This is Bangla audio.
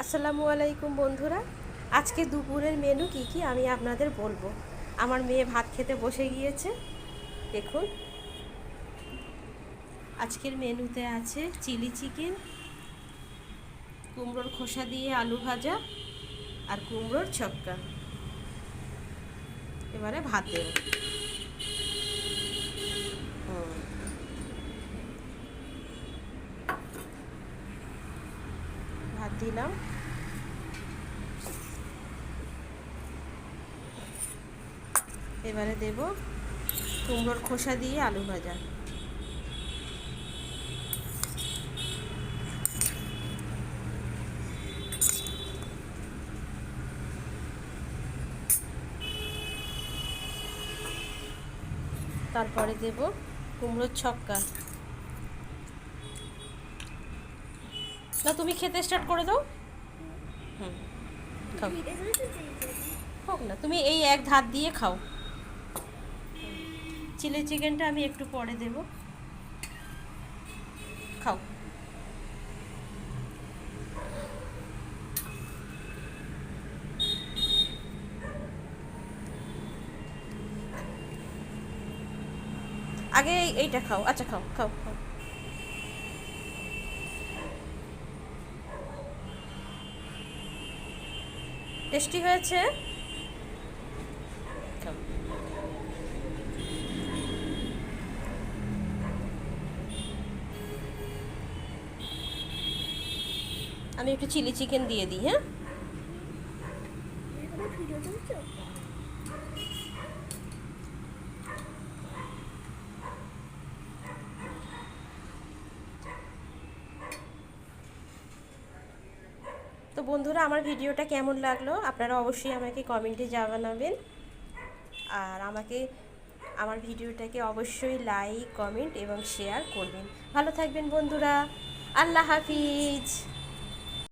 আসসালামু আলাইকুম বন্ধুরা। আজকে দুপুরের মেনু কি আমি আপনাদের বলবো। আমার মেয়ে ভাত খেতে বসে গিয়েছে। দেখুন, আজকের মেনুতে আছে চিলি চিকেন, কুমড়োর খোসা দিয়ে আলু ভাজা আর কুমড়োর ছক্কা। এবারে ভাত দেব। ভাত দিলাম। এবারে দেব কুমড়োর খোসা দিয়ে আলু ভাজা। তারপরে দেব কুমড়োর ছক্কা। না, তুমি খেতে স্টার্ট করে দাও। খাও, হোক না, তুমি এই এক ধার দিয়ে খাও। চিলি চিকেনটা আমি একটু পরে দেব, খাও। আগে এইটা খাও। আচ্ছা, খাও খাও খাও। টেস্টি হয়েছে। খাও। আমি একটু চিলি চিকেন দিয়ে দিই। হ্যাঁ, তো বন্ধুরা, আমার ভিডিওটা কেমন লাগলো আপনারা অবশ্যই আমাকে কমেন্টে জানাবেন। আর আমার ভিডিওটাকে অবশ্যই লাইক, কমেন্ট এবং শেয়ার করবেন। ভালো থাকবেন বন্ধুরা। আল্লাহ হাফিজ।